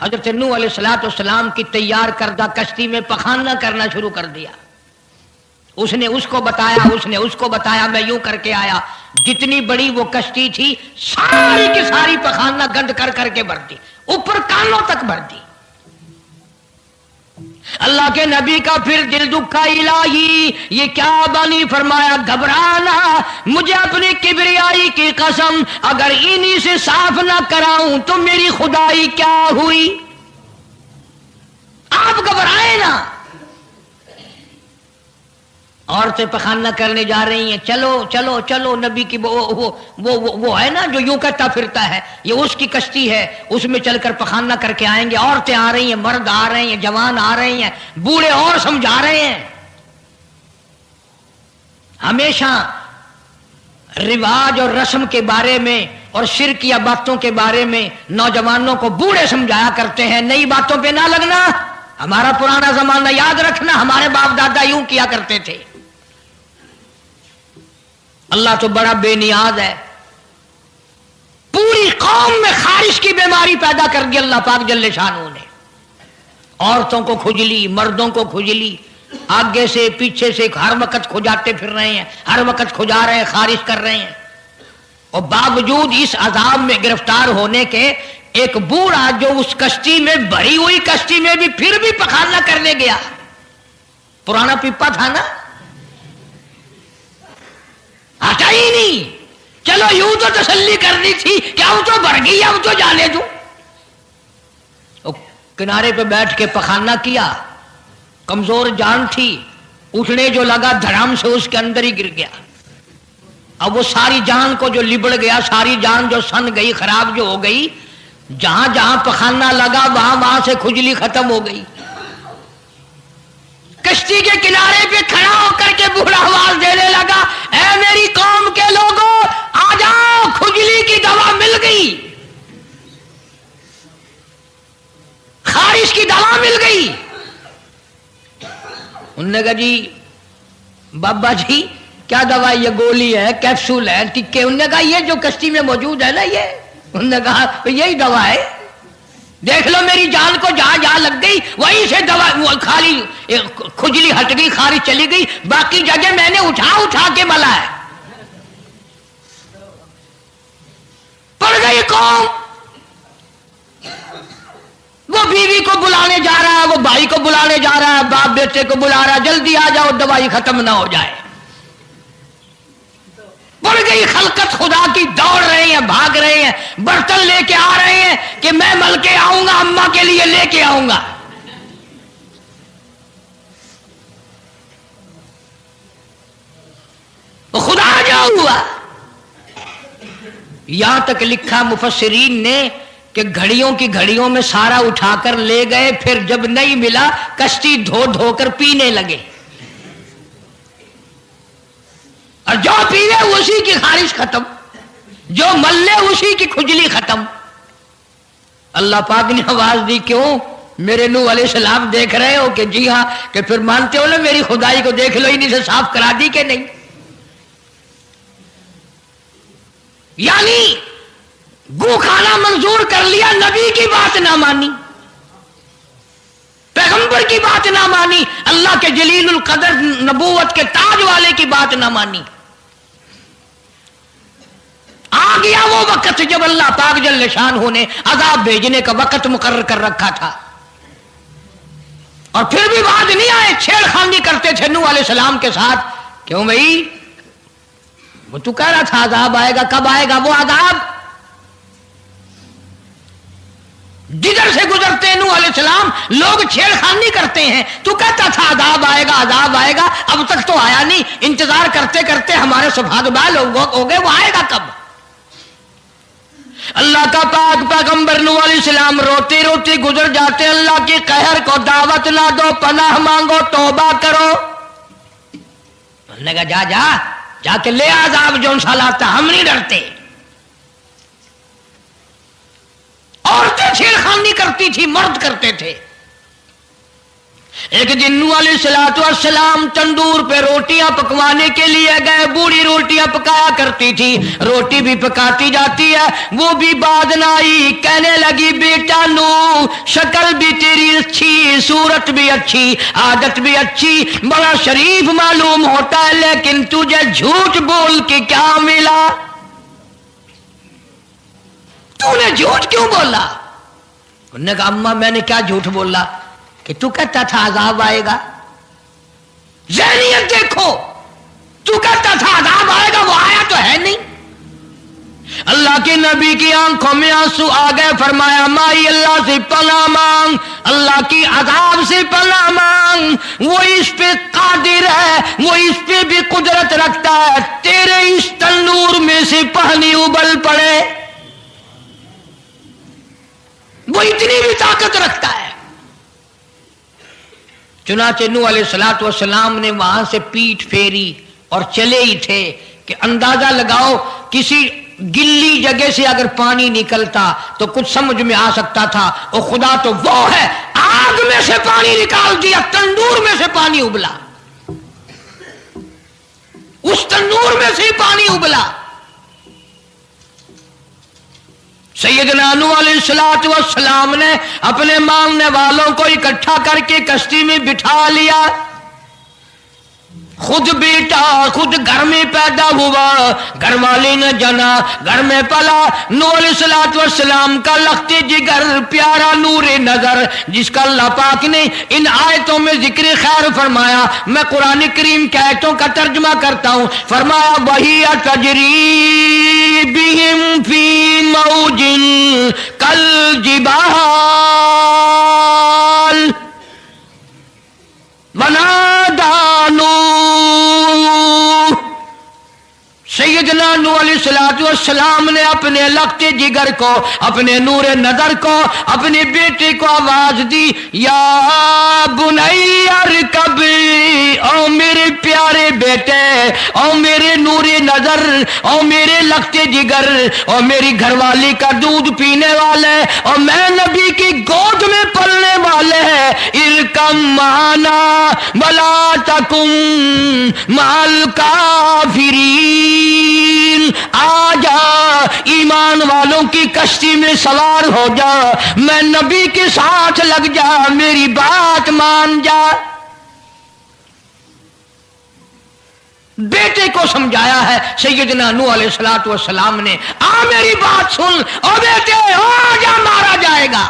حضرت نوح علیہ السلام کی تیار کردہ کشتی میں پخانہ کرنا شروع کر دیا. اس نے اس کو بتایا، اس نے اس کو بتایا، میں یوں کر کے آیا. جتنی بڑی وہ کشتی تھی ساری کی ساری پخانہ گند کر کر کے بھر دی، اوپر کانوں تک بھر دی. اللہ کے نبی کا پھر دل دکھا، الہی یہ کیا بانی؟ فرمایا گھبرانا، مجھے اپنی کبریائی کی قسم اگر انہی سے صاف نہ کراؤں تو میری خدائی کیا ہوئی؟ آپ گھبرائے نا. عورتیں پخانہ کرنے جا رہی ہیں، چلو چلو چلو. نبی کی وہ ہے نا جو یوں کہتا پھرتا ہے، یہ اس کی کشتی ہے، اس میں چل کر پخانہ کر کے آئیں گے. عورتیں آ رہی ہیں، مرد آ رہے ہیں، جوان آ رہے ہیں، بوڑھے اور سمجھا رہے ہیں. ہمیشہ رواج اور رسم کے بارے میں اور شرک یا باتوں کے بارے میں نوجوانوں کو بوڑھے سمجھایا کرتے ہیں، نئی باتوں پہ نہ لگنا، ہمارا پرانا زمانہ یاد رکھنا، ہمارے باپ دادا یوں کیا کرتے تھے. اللہ تو بڑا بے نیاز ہے. پوری قوم میں خارش کی بیماری پیدا کر دی اللہ پاک جل شانہ نے. عورتوں کو کھجلی، مردوں کو کھجلی، آگے سے پیچھے سے ہر وقت کھجاتے پھر رہے ہیں، ہر وقت کھجا رہے ہیں، خارش کر رہے ہیں. اور باوجود اس عذاب میں گرفتار ہونے کے ایک بوڑھا جو اس کشتی میں بھری ہوئی کشتی میں بھی پھر بھی پخانہ کرنے گیا. پرانا پیپا تھا نا، ہٹا ہی نہیں. چلو یوں تو تسلی کرنی تھی کہ اب تو بھر گئی، اب تو جانے دوں. کنارے پہ بیٹھ کے پخانہ کیا، کمزور جان تھی، اٹھنے جو لگا دھڑام سے اس کے اندر ہی گر گیا. اب وہ ساری جان کو جو لبڑ گیا، ساری جان جو سن گئی، خراب جو ہو گئی، جہاں جہاں پخانہ لگا وہاں وہاں سے کھجلی ختم ہو گئی. کشتی کے کنارے پہ کھڑا ہو کر کے بوڑھا آواز دینے لگا، اے میری قوم کے لوگوں آ جاؤ، کھجلی کی دوا مل گئی، خارش کی دوا مل گئی. انہوں نے کہا جی بابا جی کیا دوا؟ یہ گولی ہے، کیپسول ہے، ٹکے؟ انہوں نے کہا یہ جو کشتی میں موجود ہے نا یہ. انہوں نے کہا یہی دوا ہے، دیکھ لو میری جان کو جہاں جہاں لگ گئی وہیں سے دوا، خالی کھجلی ہٹ گئی، خارش چلی گئی، باقی جگہ میں نے اٹھا اٹھا کے ملا ہے. پڑ گئی قوم. وہ بیوی کو بلانے جا رہا ہے، وہ بھائی کو بلانے جا رہا ہے، باپ بیٹے کو بلا رہا ہے، جلدی آ جاؤ دوائی ختم نہ ہو جائے. پڑ گئی خلقت خدا کی، دوڑ رہے ہیں، بھاگ رہے ہیں، برتن لے کے آ رہے ہیں کہ میں مل کے آؤں گا، اماں کے لیے لے کے آؤں گا. خدا جو ہوا. یہاں تک لکھا مفسرین نے کہ گھڑیوں کی گھڑیوں میں سارا اٹھا کر لے گئے، پھر جب نہیں ملا کشتی دھو دھو کر پینے لگے، اور جو پیوے اسی کی خارش ختم، جو ملے اسی کی کھجلی ختم. اللہ پاک نے آواز دی، کیوں میرے نوح علیہ السلام دیکھ رہے ہو؟ کہ جی ہاں. کہ پھر مانتے ہو نا میری خدائی کو؟ دیکھ لو انہیں سے صاف کرا دی کہ نہیں. یعنی گو کھانا منظور کر لیا، نبی کی بات نہ مانی، پیغمبر کی بات نہ مانی، اللہ کے جلیل القدر نبوت کے تاج والے کی بات نہ مانی. آ گیا وہ وقت جب اللہ پاک جل شانہ نے عذاب بھیجنے کا وقت مقرر کر رکھا تھا، اور پھر بھی بات نہیں آئے. چھیڑ خانی کرتے تھے نوح علیہ السلام کے ساتھ. کیوں بھائی؟ وہ تو کہہ رہا تھا عذاب آئے گا، کب آئے گا وہ عذاب؟ جدھر سے گزرتے نوح علیہ السلام لوگ چھیڑ خانی کرتے ہیں. تو کہتا تھا عذاب آئے گا، عذاب آئے گا، اب تک تو آیا نہیں. انتظار کرتے کرتے ہمارے سبحان بال ہو گئے، وہ آئے گا کب؟ اللہ کا پاک پیغمبر نوح علیہ السلام روتی روتی گزر جاتے. اللہ کی قہر کو دعوت نہ دو، پناہ مانگو، توبہ کرو. انہوں نے کہا جا جا جا کے لے عذاب جو سا لاتا، ہم نہیں ڈرتے. عورتیں چھیڑخانی کرتی تھی، مرد کرتے تھے. ایک دن نوح علیہ الصلوۃ والسلام تندور پہ روٹیاں پکوانے کے لیے گئے. بوڑھی روٹیاں پکایا کرتی تھی, روٹی بھی پکاتی جاتی ہے, وہ بھی بعد نہ آئی. کہنے لگی بیٹا نوح, شکل بھی تیری اچھی, صورت بھی اچھی, عادت بھی اچھی, بڑا شریف معلوم ہوتا ہے, لیکن تجھے جھوٹ بول کے کیا ملا؟ تو نے جھوٹ کیوں بولا؟ انہوں نے کہا اماں میں نے کیا جھوٹ بولا کہ تو کہتا تھا عذاب آئے گا. ذہنیت دیکھو, تو کہتا تھا عذاب آئے گا, وہ آیا تو ہے نہیں. اللہ کے نبی کی آنکھوں میں آنسو آ گئے. فرمایا مائی اللہ سے پناہ مانگ, اللہ کی عذاب سے پناہ مانگ, وہ اس پہ قادر ہے, وہ اس پہ بھی قدرت رکھتا ہے. تیرے اس تنور میں سے پانی ابل پڑے, وہ اتنی بھی طاقت رکھتا ہے. چنانچہ نوح علیہ الصلوۃ والسلام نے وہاں سے پیٹھ پھیری اور چلے ہی تھے کہ اندازہ لگاؤ کسی گلی جگہ سے اگر پانی نکلتا تو کچھ سمجھ میں آ سکتا تھا. اور خدا تو وہ ہے, آگ میں سے پانی نکال دیا, تندور میں سے پانی ابلا, اس تندور میں سے پانی ابلا. سیدنا نوح علیہ الصلوۃ والسلام نے اپنے ماننے والوں کو اکٹھا کر کے کشتی میں بٹھا لیا. خود بیٹا خود گھر میں پیدا ہوا, گھر والے نے جنا, گھر میں پلا. نوح علیہ الصلوۃ والسلام کا لخت جگر, پیارا نور نظر, جس کا اللہ پاک نے ان آیتوں میں ذکر خیر فرمایا. میں قرآن کریم کی آیتوں کا ترجمہ کرتا ہوں. فرمایا وہی تجری بہم فی موج کالجبال ونادى نوح. سیدنا نوح علیہ الصلوۃ والسلام نے اپنے لخت جگر کو, اپنے نور نظر کو, اپنے بیٹے کو آواز دی, یا بنی ارکب, او میرے پیارے بیٹے, او میرے نور نظر, او میرے لخت جگر, او میری گھر والی کا دودھ پینے والے, اور میں نبی کی گود میں پلنے والے ہیں, ارکم معنا ولا تکن مع الکافرین. آ جا, ایمان والوں کی کشتی میں سوار ہو جا, میں نبی کے ساتھ لگ جا, میری بات مان جا. بیٹے کو سمجھایا ہے سیدنا نوح علیہ الصلوۃ والسلام نے, آ میری بات سن, او بیٹے آ جا, مارا جائے گا.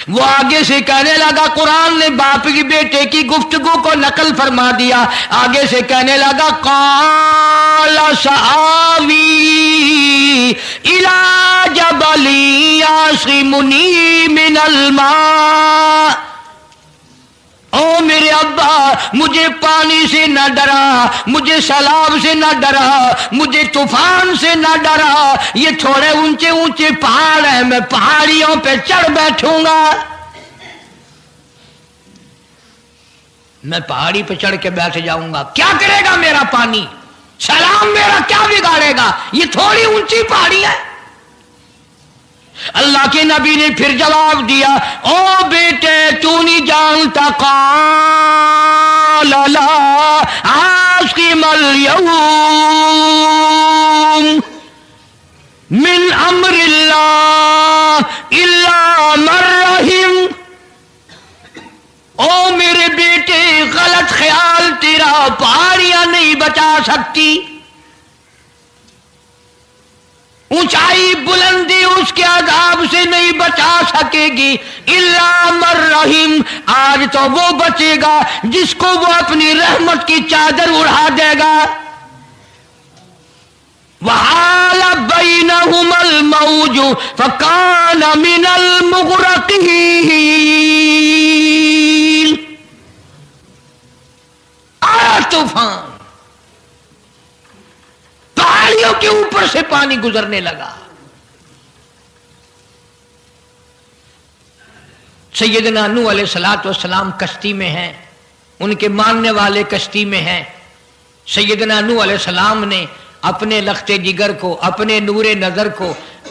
وہ آگے سے کہنے لگا, قرآن نے باپ کی بیٹے کی گفتگو کو نقل فرما دیا. آگے سے کہنے لگا قال سآوی الی جبل یعصمنی من الماء. او میرے ابا, مجھے پانی سے نہ ڈرا, مجھے سیلاب سے نہ ڈرا, مجھے طوفان سے نہ ڈرا. یہ تھوڑے اونچے اونچے پہاڑ ہیں, میں پہاڑیوں پہ چڑھ بیٹھوں گا, میں پہاڑی پہ چڑھ کے بیٹھ جاؤں گا. کیا کرے گا میرا پانی, سیلاب میرا کیا بگاڑے گا, یہ تھوڑی اونچی پہاڑی ہے. اللہ کے نبی نے پھر جواب دیا, او بیٹے تو نہیں جانتا, قال لا عاصم اليوم من امر اللہ الا من رحم. او میرے بیٹے غلط خیال تیرا, پہاڑیاں نہیں بچا سکتی, اونچائی بلندی اس کے عذاب سے نہیں بچا سکے گی, الا من رحم. آج تو وہ بچے گا جس کو وہ اپنی رحمت کی چادر اڑا دے گا. وحال بینہم الموج فکان من المغرقین. آیا طوفان, پہاڑیوں کے اوپر سے پانی گزرنے لگا. سیدنا نوح علیہ الصلوۃ والسلام کشتی میں ہیں, ان کے ماننے والے کشتی میں ہیں. سیدنا نوح علیہ السلام نے اپنے لخت جگر کو, اپنے نور نظر کو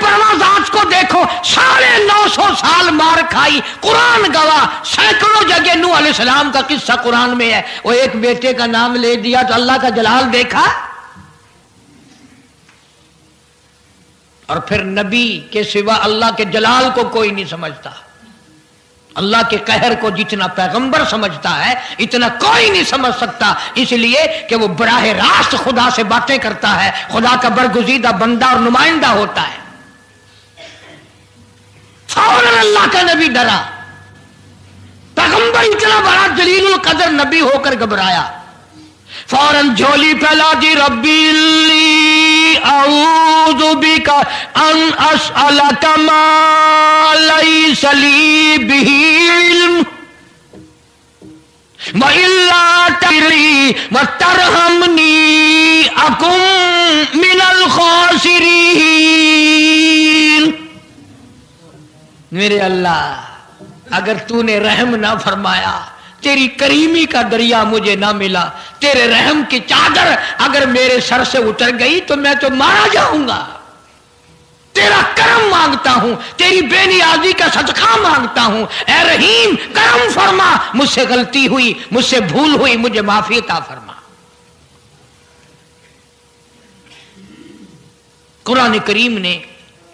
پرواہ ذات کو دیکھو، 950 سال مار کھائی، قرآن گواہ، سینکڑوں جگہ نوح علیہ السلام کا قصہ قرآن میں ہے، وہ ایک بیٹے کا نام لے دیا تو اللہ کا جلال دیکھا۔ اور پھر نبی کے سوا اللہ کے جلال کو کوئی نہیں سمجھتا، اللہ کے قہر کو جتنا پیغمبر سمجھتا ہے اتنا کوئی نہیں سمجھ سکتا، اس لیے کہ وہ براہ راست خدا سے باتیں کرتا ہے، خدا کا برگزیدہ بندہ اور نمائندہ ہوتا ہے۔ فوراً اللہ کا نبی ڈرا، پیغمبر اتنا بڑا جلیل القدر نبی ہو کر گھبرایا، فوراً جھولی پھیلا دی، ربی لی اعوذ بک ان اسألک ما لیس لی بہ علم وإلا تغفر وترحمنی اکن من الخاسرین۔ میرے اللہ اگر تو نے رحم نہ فرمایا، تیری کریمی کا دریا مجھے نہ ملا، تیرے رحم کی چادر اگر میرے سر سے اتر گئی تو میں تو مارا جاؤں گا۔ تیرا کرم مانگتا ہوں، تیری بے نیازی کا صدقہ مانگتا ہوں، اے رحیم کرم فرما، مجھ سے غلطی ہوئی، مجھ سے بھول ہوئی، مجھے معافی عطا فرما۔ قرآن کریم نے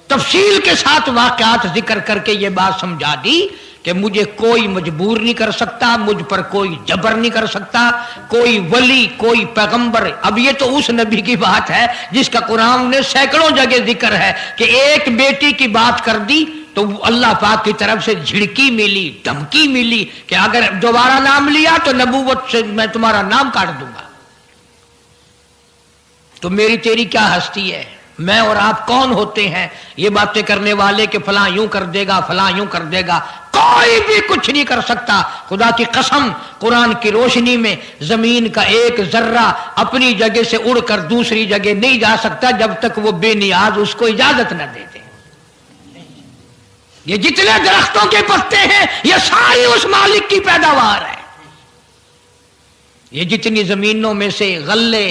تفصیل کے ساتھ واقعات ذکر کر کے یہ بات سمجھا دی کہ مجھے کوئی مجبور نہیں کر سکتا، مجھ پر کوئی جبر نہیں کر سکتا، کوئی ولی، کوئی پیغمبر۔ اب یہ تو اس نبی کی بات ہے جس کا قرآن نے سینکڑوں جگہ ذکر ہے کہ ایک بیٹی کی بات کر دی تو اللہ پاک کی طرف سے جھڑکی ملی، دھمکی ملی کہ اگر دوبارہ نام لیا تو نبوت سے میں تمہارا نام کاٹ دوں گا۔ تو میری تیری کیا ہستی ہے؟ میں اور آپ کون ہوتے ہیں یہ باتیں کرنے والے کہ فلاں یوں کر دے گا، فلاں یوں کر دے گا؟ کوئی بھی کچھ نہیں کر سکتا۔ خدا کی قسم، قرآن کی روشنی میں زمین کا ایک ذرہ اپنی جگہ سے اڑ کر دوسری جگہ نہیں جا سکتا جب تک وہ بے نیاز اس کو اجازت نہ دے دے۔ یہ جتنے درختوں کے پتے ہیں یہ ساری اس مالک کی پیداوار ہے۔ یہ جتنی زمینوں میں سے غلے،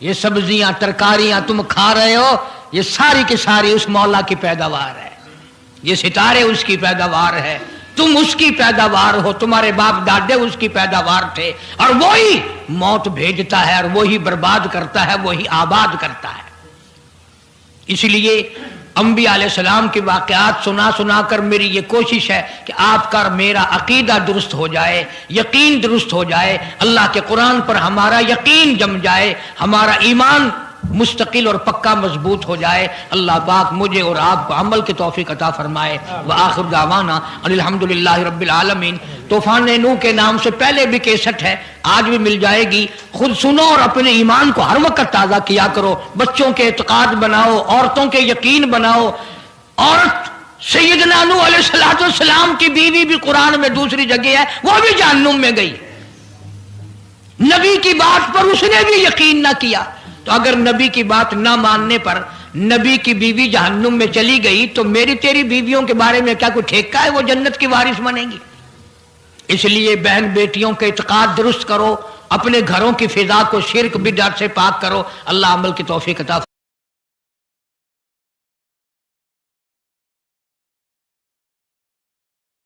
یہ سبزیاں، ترکاریاں تم کھا رہے ہو، یہ ساری کی ساری اس مولا کی پیداوار ہے۔ یہ ستارے اس کی پیداوار ہے، تم اس کی پیداوار ہو، تمہارے باپ دادے اس کی پیداوار تھے، اور وہی موت بھیجتا ہے اور وہی برباد کرتا ہے، وہی آباد کرتا ہے۔ اس لیے انبیاء علیہ السلام کے واقعات سنا سنا کر میری یہ کوشش ہے کہ آپ کا اور میرا عقیدہ درست ہو جائے، یقین درست ہو جائے، اللہ کے قرآن پر ہمارا یقین جم جائے، ہمارا ایمان مستقل اور پکا مضبوط ہو جائے۔ اللہ پاک مجھے اور آپ کو عمل کی توفیق عطا فرمائے۔ وآخر دعوانا ان الحمدللہ رب العالمین۔ طوفان نوح کے نام سے پہلے بھی کیسٹ ہے، آج بھی مل جائے گی، خود سنو اور اپنے ایمان کو ہر وقت تازہ کیا کرو، بچوں کے اعتقاد بناؤ، عورتوں کے یقین بناؤ۔ عورت سیدنا نوح علیہ السلام کی بیوی بھی قرآن میں دوسری جگہ ہے، وہ بھی جہنم میں گئی، نبی کی بات پر اس نے بھی یقین نہ کیا۔ تو اگر نبی کی بات نہ ماننے پر نبی کی بیوی جہنم میں چلی گئی تو میری تیری بیویوں کے بارے میں کیا کوئی ٹھیکہ ہے وہ جنت کی وارث بنیں گی؟ اس لیے بہن بیٹیوں کے اعتقاد درست کرو، اپنے گھروں کی فضا کو شرک بدعت سے پاک کرو۔ اللہ عمل کی توفیق عطا